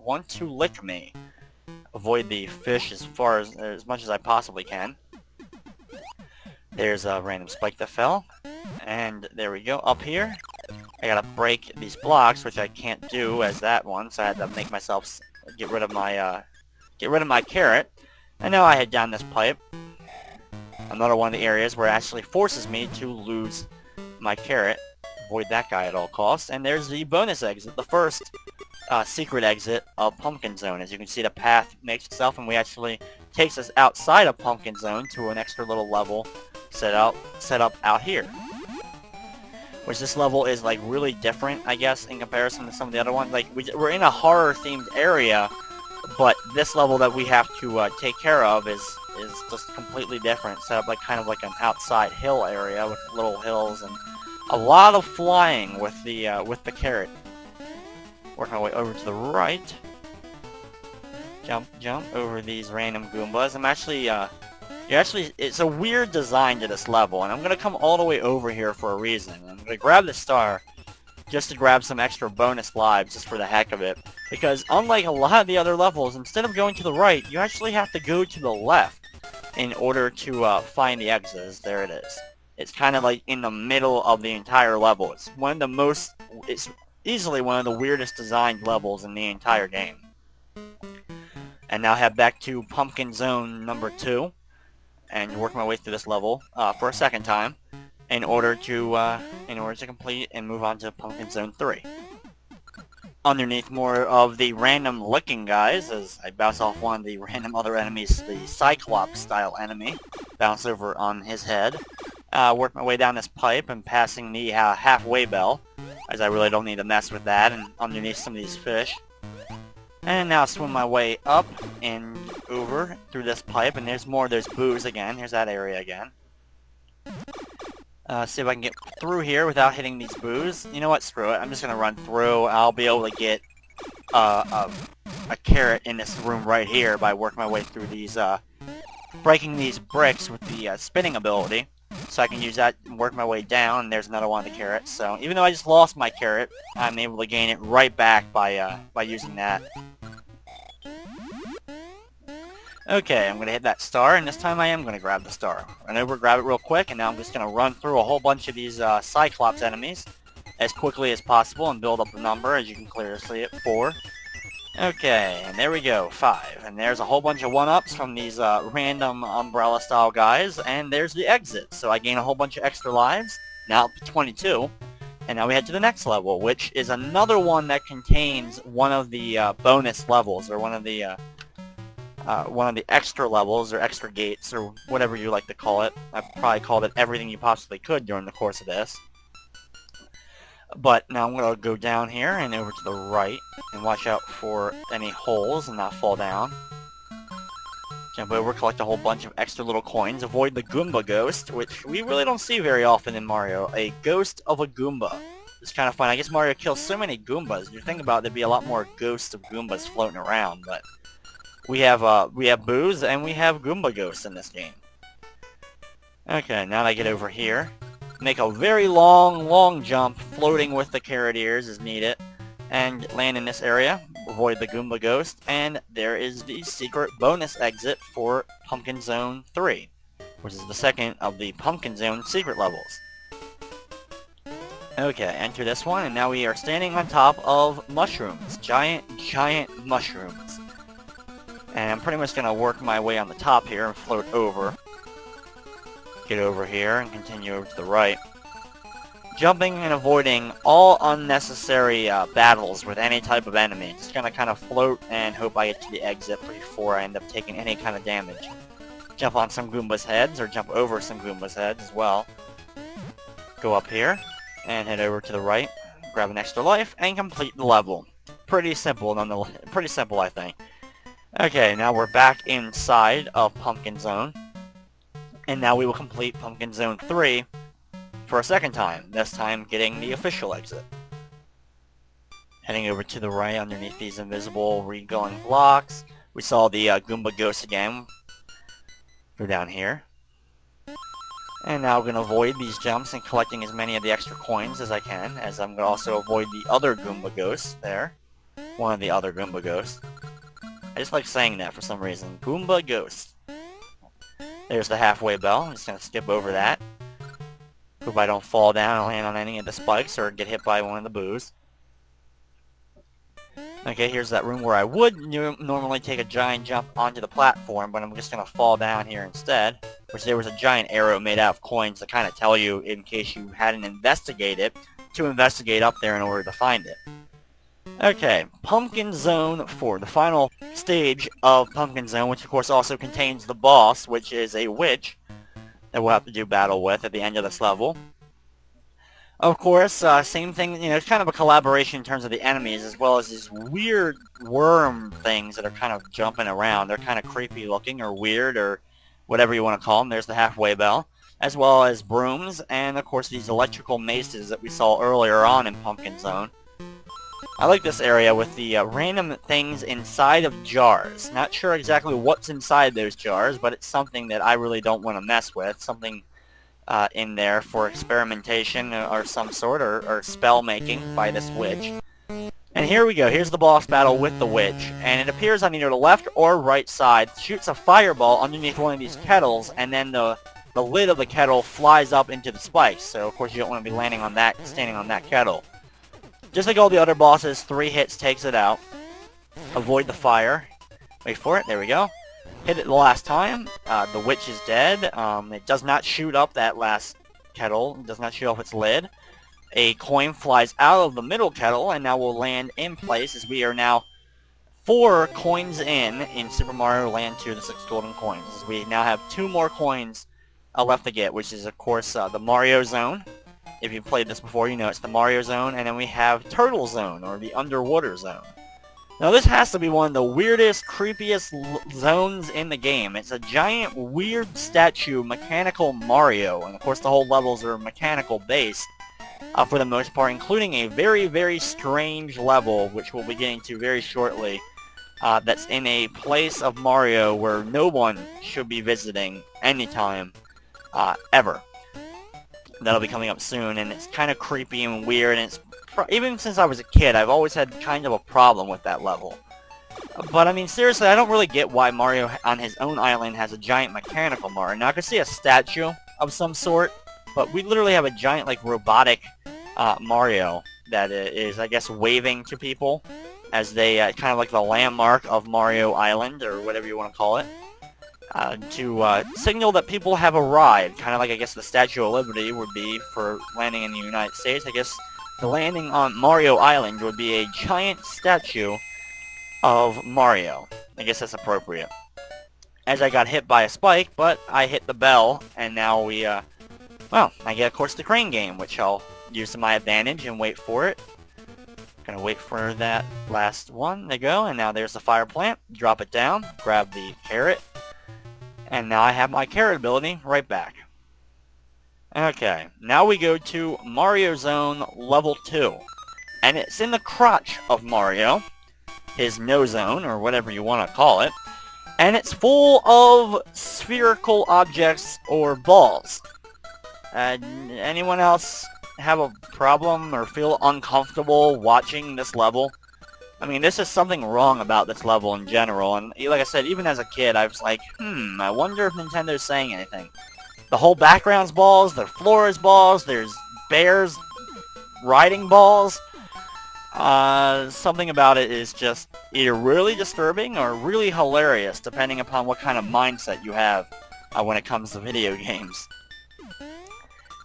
want to lick me. Avoid the fish as much as I possibly can. There's a random spike that fell. And there we go. Up here, I gotta break these blocks, which I can't do as that one, so I had to make myself get rid of my carrot. And now I head down this pipe. Another one of the areas where it actually forces me to lose my carrot. Avoid that guy at all costs. And there's the bonus exit, the first secret exit of Pumpkin Zone. As you can see, the path makes itself, and we actually takes us outside of Pumpkin Zone to an extra little level set up out here. Which this level is like really different, I guess, in comparison to some of the other ones. Like we're in a horror-themed area, but this level that we have to take care of is just completely different. Set up like kind of like an outside hill area with little hills and a lot of flying with the carrot. Work my way over to the right. Jump over these random Goombas. It's a weird design to this level, and I'm gonna come all the way over here for a reason. I'm gonna grab the star just to grab some extra bonus lives just for the heck of it. Because unlike a lot of the other levels, instead of going to the right, you actually have to go to the left in order to find the exits. There it is. It's kind of like in the middle of the entire level. It's easily one of the weirdest designed levels in the entire game. And now head back to Pumpkin Zone number 2 and work my way through this level for a second time in order to complete and move on to Pumpkin Zone 3. Underneath more of the random licking guys, as I bounce off one of the random other enemies, the Cyclops style enemy, bounce over on his head, work my way down this pipe and passing the halfway bell, as I really don't need to mess with that, and underneath some of these fish. And now swim my way up and over through this pipe, and there's boos again. Here's that area again. See if I can get through here without hitting these boos. You know what? Screw it. I'm just gonna run through. I'll be able to get a carrot in this room right here by working my way through these, breaking these bricks with the spinning ability. So I can use that and work my way down, and there's another one of the carrots. So even though I just lost my carrot, I'm able to gain it right back by using that. Okay, I'm going to hit that star, and this time I am going to grab the star. Run over, grab it real quick, and now I'm just going to run through a whole bunch of these Cyclops enemies as quickly as possible and build up the number, as you can clearly see it, 4. Okay, and there we go, 5. And there's a whole bunch of 1-ups from these random umbrella-style guys, and there's the exit. So I gain a whole bunch of extra lives, now up to 22. And now we head to the next level, which is another one that contains one of the bonus levels, or one of the extra levels, or extra gates, or whatever you like to call it. I've probably called it everything you possibly could during the course of this. But now I'm going to go down here and over to the right, and watch out for any holes and not fall down. Jump over, collect a whole bunch of extra little coins, avoid the Goomba Ghost, which we really don't see very often in Mario. A ghost of a Goomba. It's kind of fun. I guess Mario kills so many Goombas. You think about it, there'd be a lot more ghosts of Goombas floating around, but we have boos and we have Goomba Ghosts in this game. Okay, now that I get over here, make a very long jump, floating with the carrot ears as needed, and land in this area, avoid the Goomba Ghost, and there is the secret bonus exit for Pumpkin Zone 3, which is the second of the Pumpkin Zone secret levels. Okay, enter this one, and now we are standing on top of mushrooms. Giant mushrooms. And I'm pretty much going to work my way on the top here and float over. Get over here and continue over to the right. Jumping and avoiding all unnecessary battles with any type of enemy. Just gonna kind of float and hope I get to the exit before I end up taking any kind of damage. Jump on some Goomba's heads, or jump over some Goomba's heads as well. Go up here, and head over to the right, grab an extra life, and complete the level. Pretty simple, nonetheless. Pretty simple, I think. Okay, now we're back inside of Pumpkin Zone. And now we will complete Pumpkin Zone 3 for a second time, this time getting the official exit. Heading over to the right underneath these invisible re-going blocks. We saw the Goomba Ghost again. Go down here. And now I'm going to avoid these jumps and collecting as many of the extra coins as I can, as I'm going to also avoid the other Goomba Ghosts there. one of the other Goomba ghosts. I just like saying that for some reason. Goomba ghost. There's the halfway bell. I'm just going to skip over that. Hope I don't fall down and land on any of the spikes or get hit by one of the boos. Okay, here's that room where I would normally take a giant jump onto the platform, but I'm just going to fall down here instead. Which there was a giant arrow made out of coins to kind of tell you, in case you hadn't investigated, to investigate up there in order to find it. Okay, Pumpkin Zone 4, the final stage of Pumpkin Zone, which of course also contains the boss, which is a witch that we'll have to do battle with at the end of this level. Of course, same thing, it's kind of a collaboration in terms of the enemies, as well as these weird worm things that are kind of jumping around. They're kind of creepy looking, or weird, or whatever you want to call them. There's the halfway bell, as well as brooms, and of course these electrical maces that we saw earlier on in Pumpkin Zone. I like this area with the random things inside of jars. Not sure exactly what's inside those jars, but it's something that I really don't want to mess with. Something in there for experimentation or some sort, or spell making by this witch. And here we go. Here's the boss battle with the witch. And it appears on either the left or right side. Shoots a fireball underneath one of these kettles, and then the lid of the kettle flies up into the spikes. So of course you don't want to be landing on that, standing on that kettle. Just like all the other bosses, 3 hits takes it out. Avoid the fire. Wait for it. There we go. Hit it the last time. The witch is dead. It does not shoot up that last kettle. It does not shoot off its lid. A coin flies out of the middle kettle and now will land in place, as we are now 4 coins in Super Mario Land 2, the 6 golden coins. We now have 2 more coins left to get, which is of course the Mario Zone. If you've played this before, you know it's the Mario Zone, and then we have Turtle Zone, or the Underwater Zone. Now this has to be one of the weirdest, creepiest zones in the game. It's a giant, weird statue, mechanical Mario, and of course the whole levels are mechanical based, for the most part, including a very, very strange level, which we'll be getting to very shortly, that's in a place of Mario where no one should be visiting anytime, ever. That'll be coming up soon, and it's kind of creepy and weird, and it's even since I was a kid, I've always had kind of a problem with that level. But I mean, seriously, I don't really get why Mario on his own island has a giant mechanical Mario. Now I could see a statue of some sort, but we literally have a giant, like, robotic Mario that is, I guess, waving to people as they kind of like the landmark of Mario Island, or whatever you want to call it. To signal that people have arrived, kind of like, I guess, the Statue of Liberty would be for landing in the United States. I guess the landing on Mario Island would be a giant statue of Mario. I guess that's appropriate. As I got hit by a spike, but I hit the bell, and now we, well, I get, of course, the crane game, which I'll use to my advantage and wait for it. Gonna wait for that last one to go, and now there's the fire plant. Drop it down, grab the carrot. And now I have my carrot ability right back. Okay, now we go to Mario Zone Level 2. And it's in the crotch of Mario, his no zone, or whatever you want to call it. And it's full of spherical objects or balls. Anyone else have a problem or feel uncomfortable watching this level? I mean, this is something wrong about this level in general, and like I said, even as a kid, I was like, I wonder if Nintendo's saying anything. The whole background's balls, the floor is balls, there's bears riding balls. Something about it is just either really disturbing or really hilarious, depending upon what kind of mindset you have when it comes to video games.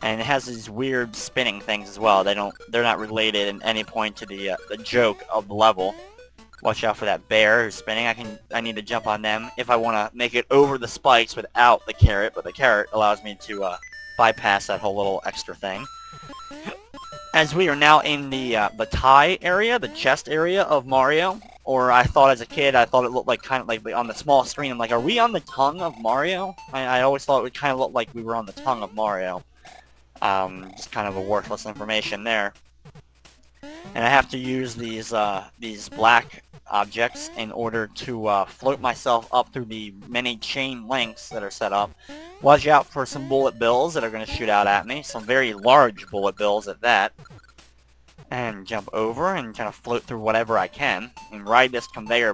And it has these weird spinning things as well. They're not related at any point to the joke of the level. Watch out for that bear who's spinning. I need to jump on them if I want to make it over the spikes without the carrot, but the carrot allows me to bypass that whole little extra thing. As we are now in the tie area, the chest area of Mario, or I thought as a kid, I thought it looked like kind of like on the small screen. I'm like, are we on the tongue of Mario? I always thought it would kind of look like we were on the tongue of Mario. Just kind of a worthless information there. And I have to use these black objects in order to float myself up through the many chain links that are set up. Watch out for some bullet bills that are going to shoot out at me. Some very large bullet bills at that. and jump over and kind of float through whatever I can and ride this conveyor